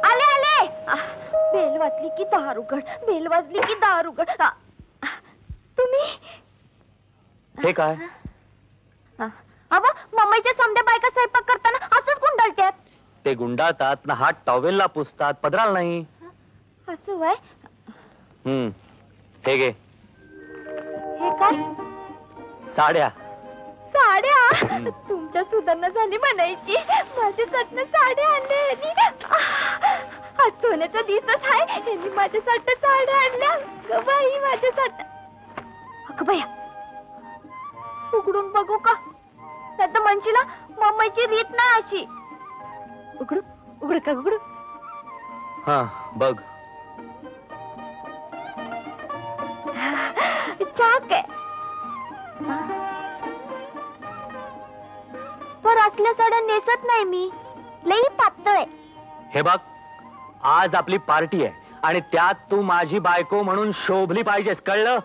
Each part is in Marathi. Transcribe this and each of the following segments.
आले आले. बेल वाजली की दार उघड, बेल वाजली की दार उघड. तुम्ही हे काय? अहो, मुंबईच्या समध्या बायका स्वयंपाक करताना असंच गुंडाळतात. ते गुंडाळतात ना, हात टॉवेलला पुसतात, पदराला नाही. असं वय. हे घे. हे काय? साड्या. साड्या? तुमच्या सुधारणा झाली म्हणायची. माझ्यासाठी साड्या आणल्या. आज सोन्याचा दिवसच आहे. यांनी माझ्यासाठी साड्या आणल्या. अगं बाई, माझ्यासाठी. अगं बाया, उघडून बघू का? त्यात म्हणशीला मम्मीची रीत नाही अशी. उघडू उघड का? उघडू. हा बघ. चाक आहे. पर असल्या साड्या नेसत नाही मी. लई पातळ आहे. हे बघ, आज आपली पार्टी आहे आणि त्यात तू माझी बायको म्हणून शोभली पाहिजेस, कळलं?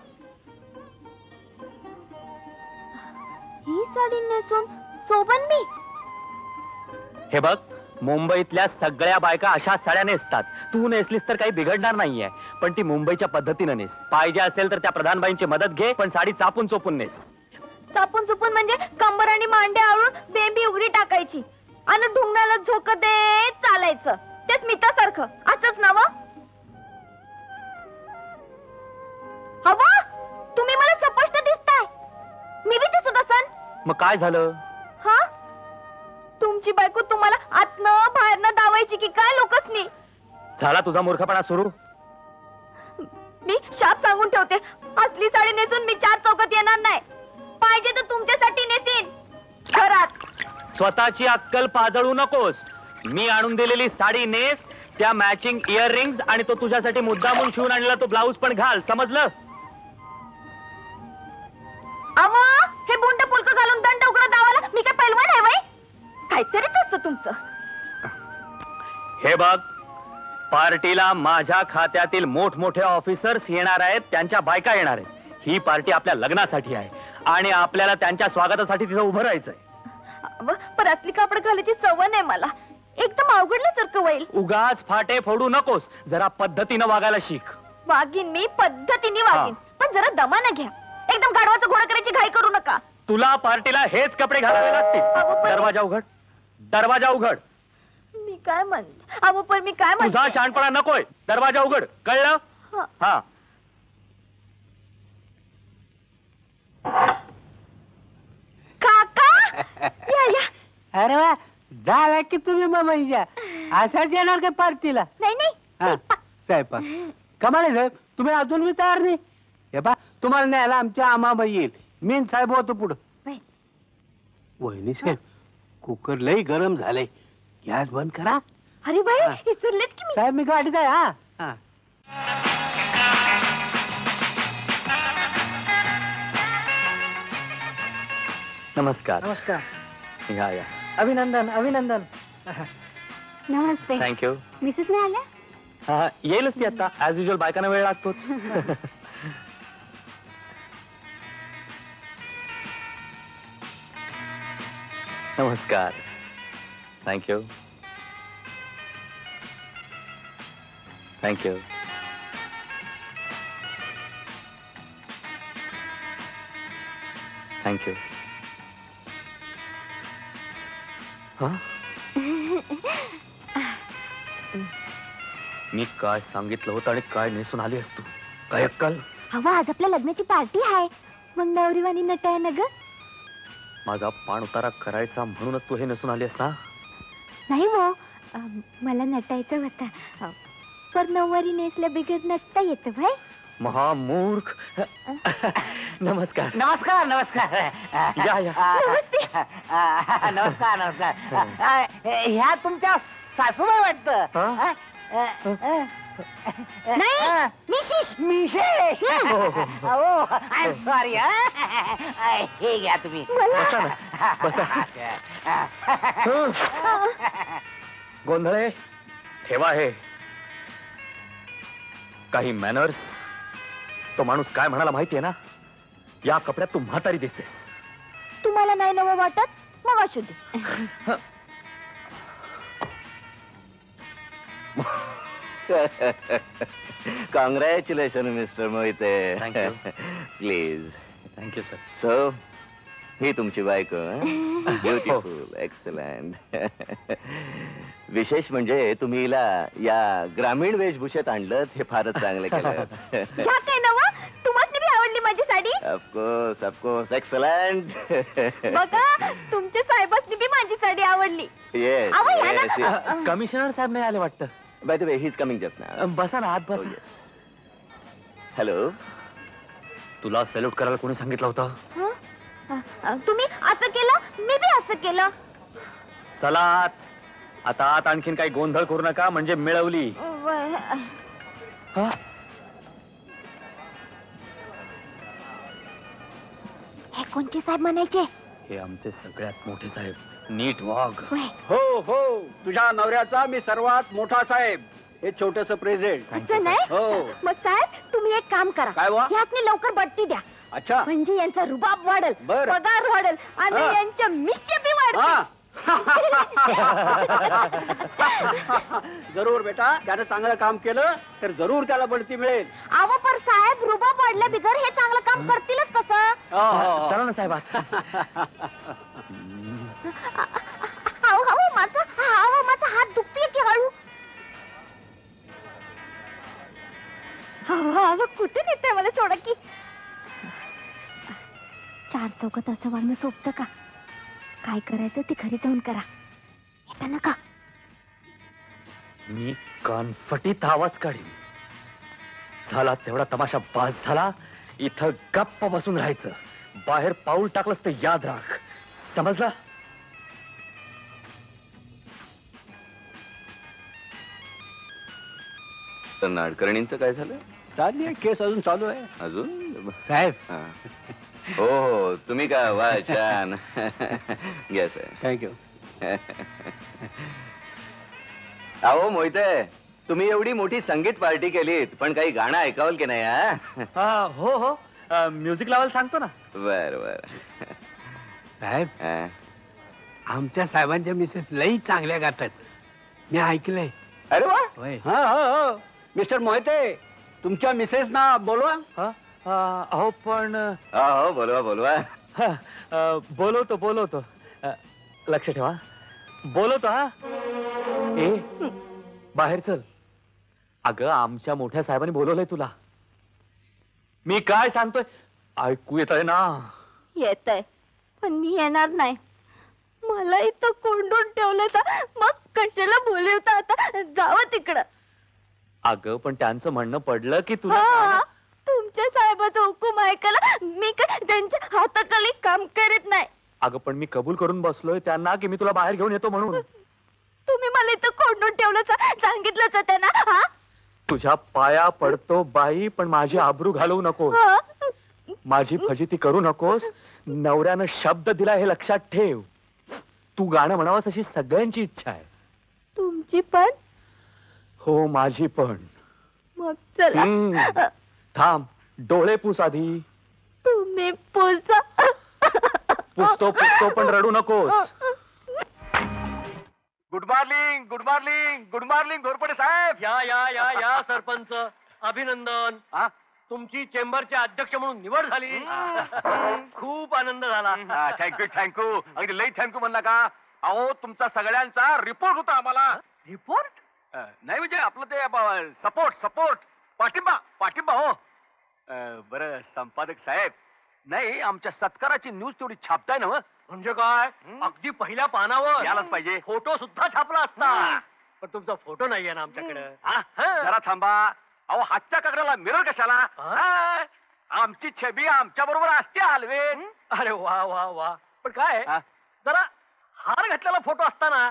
ही साडी नेसून शोभन मी? हे बघ, मुंबईतल्या सगळ्या बायका अशा साड्या नेसतात. तू नेसलीस तर काही बिघडणार नाहीये, पण ती मुंबईच्या पद्धतीनं नेस. पाहिजे असेल तर त्या प्रधानबाईंची मदत घे, पण साडी चापून चोपून नेस. चापून चुपून म्हणजे कंबर आणि मांडे आळून बेंबी उघडी टाकायची आणि ढुंगणाला झोक देत चालायचं. तेच मितासारखं असंच ना? हवा, तुम्ही मला स्पष्ट दिसताय. मी बी दिसत असन. मग काय झालं? हा, तुमची बायको तुम्हाला आतनं बाहेरनं दावायची की काय लोकसनी? झाला तुझा मूर्खपणा सुरू? मी शाप सांगून ठेवते, असली साडी नेसून मी चार चौकात येणार नाही. पाहिजे तर तुमच्यासाठी नेसीन घरात. स्वतःची अक्कल पाजळू नकोस. मी आणून दिलेली साडी नेस, त्या मॅचिंग इयररिंग्स आणि तो तुझ्यासाठी मुद्दामून शिवून आणलेला तो ब्लाऊज पण घाल, समजलं? अव, हे बुंड पुलक घालून दंड उघड दावाला मी काय पैलवान आहे वय? काहीतरीच असतं तुमचं. हे बघ, पार्टीला माझ्या खात्यातील मोठमोठे ऑफिसर्स येणार आहेत, त्यांच्या बायका येणार आहेत. ही पार्टी आपल्या लग्नासाठी आहे आणि आपल्याला त्यांच्या स्वागतासाठी तिथं उभं राहायचंय. पण असली कापड घालायची सवय नाही मला. एकदम अवघडल्यासारखं होईल. उगाच फाटे फोडू नकोस. जरा पद्धतीनं वागायला शिक. वागीन मी, पद्धतीने वागीन, पण जरा दमानं घ्या. एकदम गाढवाचं घोडा करायची घाई करू नका. तुला पार्टीला हेच कपडे घालावे लागतील. दरवाजा उघड, दरवाजा उघड. मी काय म्हणते? अहो, पण मी काय म्हणते? तुझा शहाणपणा नकोय. दरवाजा उघड, कळलं? हा. काका, या या. अरे वा, झाला की तुम्ही मामाईच्या. असाच येणार का पार्टीला? नाही नाही, स्वयंपाक. कमाल आहे साहेब, तुम्ही अजून मी तयार नाही. हे पा, तुम्हाला न्यायला आमच्या आमाबाई येईल. मीन साहेब होतो पुढं. वहिनी साहेब, कुकर लई गरम झालंय, गॅस बंद करा. अरे बाई, विसरलेच की मी. साहेब, मी गाडीत आहे. हा. नमस्कार. नमस्कार. या या. अभिनंदन अभिनंदन. नमस्ते. थँक्यू. मिसेस नाही आल्या? हा, येईलच ती आता. ऍज युजल बायकांना वेळ लागतोच. नमस्कार. थँक्यू. थँक्यू. थँक्यू. मी काय सांगितलं होतं आणि काय नेसून आली असतो? काय अक्कल? हवा, आज आपल्या लग्नाची पार्टी आहे, मग नवरीवाणी नटाय ना ग. माझा पाण उतारा करायचा म्हणूनच तू हे नेसून आली ना? नाही मो, मला नटायचं होतं, पर नऊवारी नेसल्या बिगर नटता येतं भाई. महामूर्ख. नमस्कार. नमस्कार नमस्कार. या या. नमस्कार नमस्कार. ह्या तुमच्या सासूबाई वाटतं? नाही, मिशिश. मिशेष. I am sorry. हे घ्या तुम्ही. बसा ना, बसा. गोंधळे ठेवा. हे काही मॅनर्स. तो माणूस काय म्हणाला माहितीये ना? या कपड्यात तू म्हातारी दिसतेस. तुम्हाला नाही नवं वाटत? मग असू दे. Congratulation mister Mohite. Thank you. Please. Thank you sir. So ही तुमची बायको. Beautiful, excellent. विशेष म्हणजे तुम्ही हिला या ग्रामीण वेशभूषेत आणलं हे फारच चांगलं केलं. ज्या काय नवा तुम्हाला बी आवडली माझी साडी. Of course of course, excellent. बघा तुमच्या साहेबांनी बी माझी साडी आवडली. येस अहो, या ना. कमिशनर साहेब नाही आले वाटतं. By the way he is coming just now. बसा ना, आत बसा. हॅलो. तुला सॅल्यूट करायला कोणी सांगितलं होतं? तुम्ही असं केलं, मी बी असं केलं. चला आत. आता आत आणखीन काही गोंधळ करू नका, म्हणजे मिळवली. हा? हे कोणचे साहेब म्हणायचे? हे आमचे सगळ्यात मोठे साहेब. नीट वाघ. हो हो, तुझ्या नवऱ्याचा मी सर्वात मोठा साहेब, हे छोटस प्रेझेंट. असं नाही. हो. मग साहेब तुम्ही एक काम करा. काय वा? यातनी लवकर बढती द्या. अच्छा. म्हणजे यांचा रुबाब वाढेल, बरं. पगार वाढेल आणि हा. यांच्या मिश्चबी वाढेल. हा. जरूर बेटा, त्यानं चांगलं काम केलं तर जरूर त्याला बढती मिळेल. अहो पर साहेब रुबाब वाढल्या बिगर हे चांगलं काम करतीलच कसं? हो. चला ना साहेब आत. माझा हात दुखतोय की हळू. कुठे नेते मला सोडा की. चार चौकात असं वागणं सोपतं का? काय करायचं ते घरी जाऊन करा. येता नका. मी कानफटीत आवाज काढीन. झाला तेवढा तमाशा बास झाला. इथं गप्प बसून राहायचं. बाहेर पाऊल टाकलंस तर याद राख. समजला? तर नाडकर्णींचं काय झालं? चालली आहे केस, अजून चालू आहे. अजून साहेब. हा. हो हो, तुम्ही का? वा, छान. घ्या साहेब. थँक्यू. अहो मोहिते, तुम्ही एवढी मोठी संगीत पार्टी केलीत, पण काही गाणं ऐकावल की नाही? हा, हो हो, म्युझिक लावायला सांगतो ना. बर बर. साहेब, हा. आमच्या साहेबांच्या मिसेस लई चांगल्या गातात, मी ऐकलंय. अरे वा. होय. हा हो हो, मिस्टर मोहिते, तुमच्या मिसेस ना बोलवा. हा? अहो पण हो बोलवा बोलवा. बोलवतो बोलवतो. लक्ष ठेवा, बोलवतो. हा, ए बाहेर चल. अगं आमच्या मोठ्या साहेबांनी बोलवलंय तुला. मी काय सांगतोय ऐकू येत आहे ना? येत आहे, पण मी येणार नाही. मला इथं कोंडून ठेवलं तर मग कशाला बोलवता? आता जावं तिकडं. अगं पण त्यांचं म्हणणं पडलं की तुला हा, तुमच्या साहेबाचा हुकूम ऐकायला मी काय त्यांच्या हाताखाली काम करीत नाही. अगं पण मी कबूल करून बसलोय त्यांना की मी तुला बाहेर घेऊन येतो म्हणून. तुम्ही मला इथं कोंडून ठेवलं सांगितलंच त्यांना. हा, तुझ्या पाया पडतो बाई, पण माझी आबरू घालवू नकोस. हा. माझी फजिती करू नकोस. नवऱ्यानं शब्द दिला हे लक्षात ठेव. तू गाणं म्हणावंस अशी सगळ्यांची इच्छा आहे. तुमची पण? हो माझी पण. मग चला. हम्म. थांब, डोळे पुस आधी. तुम्ही पुसा. पुसतो पुसतो पण रडू नकोस. Good morning, good morning, good morning Ghorpade साहेब. या या या या सरपंच, अभिनंदन. हा? तुमची चेंबरचे अध्यक्ष म्हणून निवड झाली. खूप आनंद झाला. थँक्यू थँक्यू, अगदी लई थँक्यू म्हणला का? अहो तुमचा सगळ्यांचा रिपोर्ट होता आम्हाला. रिपोर्ट? नाही म्हणजे आपलं ते सपोर्ट सपोर्ट पाठिंबा पाठिंबा. हो बरं संपादक साहेब, नाही आमच्या सत्काराची न्यूज तेवढी छापताय ना? म्हणजे काय? अगदी पहिल्या पानावर यायलाच पाहिजे. फोटो सुद्धा छापला असता. पण तुमचा फोटो नाहीये ना आमच्याकडे. जरा थांबा. अहो हातच्या काकड्याला मिरर कशाला? हा, आमची छबी आमच्या बरोबर असते हलवेन. अरे वा वा वा. पण काय हा? जरा हार घातलेला फोटो असताना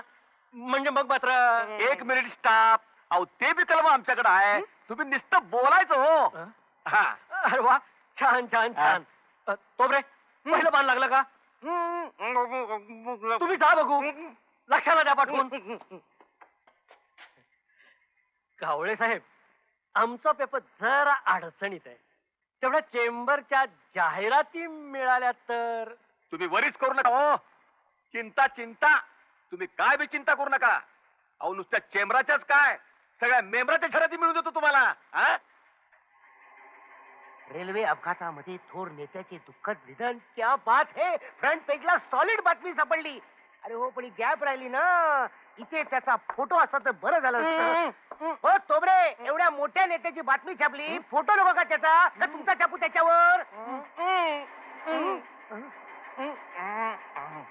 म्हणजे मग मात्र. एक मिनिट स्टाफ. अहो ते बी कलम आमच्याकडे आहे. तुम्ही नुसतं बोलायचं. हो हा. अरे वा, छान छान छान. तोबरे, पहिलं पान लागलं का? तुम्ही जा बघू. लक्षाला द्या पाठवून. कावळे साहेब, आमचा पेपर जरा अडचणीत आहे. तेवढ्या चेंबरच्या जाहिराती मिळाल्या तर. तुम्ही वरीच करू नका. हो चिंता चिंता, तुम्ही काय बी चिंता करू नका. अहो नुसत्या चेंबराच्याच काय, सगळ्या मेंबराच्या शर्यती मिळून देतो तुम्हाला हा? रेल्वे अपघातामध्ये थोर नेत्याचे दुःखद निधन. क्या बात है, फ्रंट पेजला सॉलिड बातमी सापडली. अरे हो, पण गॅप राहिली ना. इथे त्याचा फोटो असता तर बरं झालं असतं. हो तोबरे, एवढ्या मोठ्या नेत्याची बातमी छापली, फोटो नको का त्याचा? का तुमचा छापू त्याच्यावर?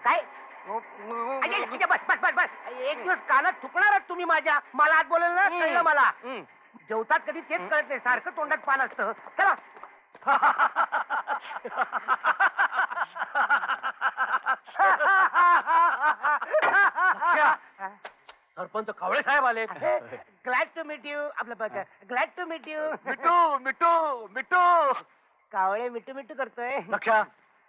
काय अरे, ठीक आहे, बस बस बस बस. एक दिवस कानात थुकणार तुम्ही माझ्या. मला आज बोलेल ना, कळलं मला. जेवतात कधी तेच कळत नाही, सारखं तोंडात पान असतं. चला. सरपंच कावळे साहेब आले. Glad to meet you. आपलं ग्लॅड टू मीट यू. मिठू मिठू मिठू. कावळे मिठू मिठू करतोय. लक्षा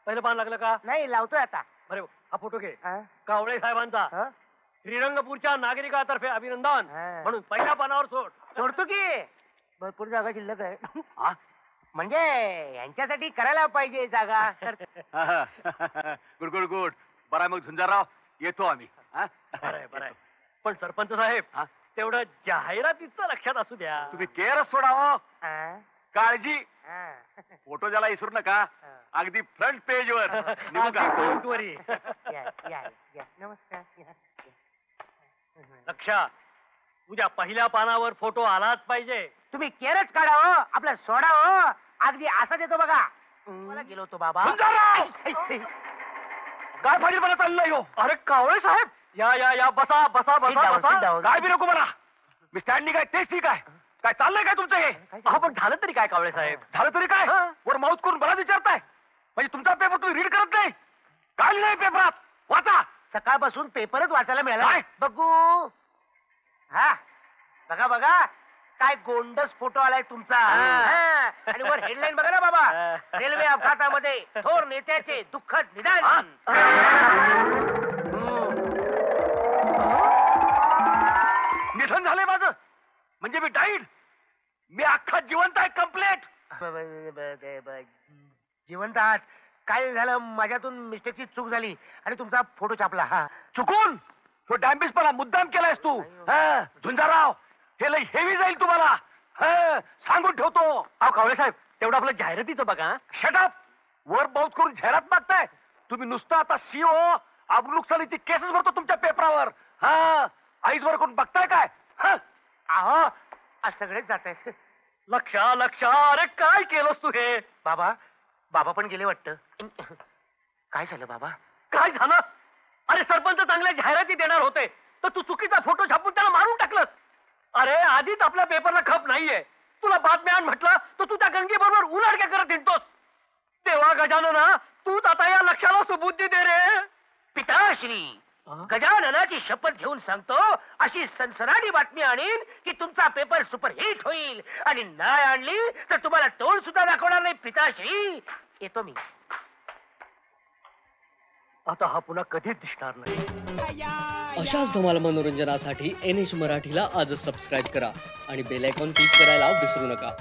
पहिलं पान लागलं का? नाही, लावतोय आता. अरे हा फोटो घे. हा? कावळे साहेबांचा हा? श्रीरंगपूरच्या नागरिकातर्फे अभिनंदन हा. म्हणून पहिल्या पानावर सोड. सोडतो की भरपूर जागा शिल्लक आहे. म्हणजे यांच्यासाठी करायला पाहिजे जागा. Good good good. बरं मग झुंजारराव, येतो आम्ही. बरं बरं. पण सरपंच साहेब, तेवढं जाहिरातीचं लक्षात असू द्या. तुम्ही केअरच सोडावं. हा? काळजी. हा. फोटो ज्याला विसरू नका. अगदी फ्रंट पेज वर. या, या, या. नमस्कार. या, या. लक्षा, उद्या पहिल्या पानावर फोटो आलाच पाहिजे. तुम्ही केरच काढा हो, आपला सोडा हो. अगदी असा देतो बघा. मला गेलो होतो बाबा. काय फाजीलपणा चाललंय हो? अरे कावळे साहेब, या या या, बसा बसा Sit बसा down, sit बसा. down. काय बी नको मला. मी स्टँडिंग आहे तेच ठीक आहे. काय चाललंय काय तुमचं हे? काय पण झालं तरी काय कावळे साहेब? झालं तरी काय? वर माऊथ करून मला विचारताय? म्हणजे तुमचा पेपर तुम्ही रीड करत नाही? काय लिहिलंय पेपरात? वाचा. सकाळपासून पेपरच वाचायला मिळाला. काय? बघू. हा, बघा बघा, काय गोंडस फोटो आलाय तुमचा. हा. आणि वर हेडलाईन बघा ना बाबा. रेल्वे अपघातामध्ये थोर नेत्याचे दुःखद निधन. निधन झालंय माझं, म्हणजे मी डाईड. मी अख्खा जिवंत आहे, कम्प्लेट. जिवंत आहात. काय झालं, माझ्यातून मिस्टेकची चूक झाली आणि तुमचा फोटो छापला. हा, चुकून तो डॅम्बिसपणा मुद्दाम केलायस तू. झुंजाराव, हे लई हेवी जाईल तुम्हाला. सांगून ठेवतो. अहो कावळे साहेब, तेवढं आपलं जाहिरातीचं बघा. शटअप. वर बाउट करून जाहिरात मागताय तुम्ही. नुसतं आता सीओ नुकसानीची केसेस भरतो तुमच्या पेपरावर. आईज वर करून बघताय काय? अहो, आज सगळेच जात आहे. लक्षा लक्षा. अरे काय केलंस तू हे? बाबा, बाबा पण गेले वाटतं. काय झालं बाबा? काय झालं? अरे सरपंच चांगल्या जाहिराती देणार होते, तर तू चुकीचा फोटो छापून त्याला मारून टाकलंस. अरे आधीच आपल्या पेपरला खप नाहीये. तुला बातम्या आण म्हटलं तर तू त्या गंगी बरोबर उलाढक्या करत हिंडतोस. तेव्हा गजानना, तूच आता या लक्षाला सुबुद्धी दे रे. पिताश्री, गजाननाची शपथ घेऊन सांगतो, अशी सनसनाटी बातमी आणीन की तुमचा पेपर सुपरहिट होईल. आणि नाही आणली तर तुम्हाला तोंड सुद्धा दाखवणार नाही. पिताश्री, येतो मी. आता हा पुन्हा कधीच दिसणार नाही. अशाच धमाल मनोरंजनासाठी NH मराठीला आजच सबस्क्राईब करा आणि बेल आयकॉन क्लिक करायला विसरू नका.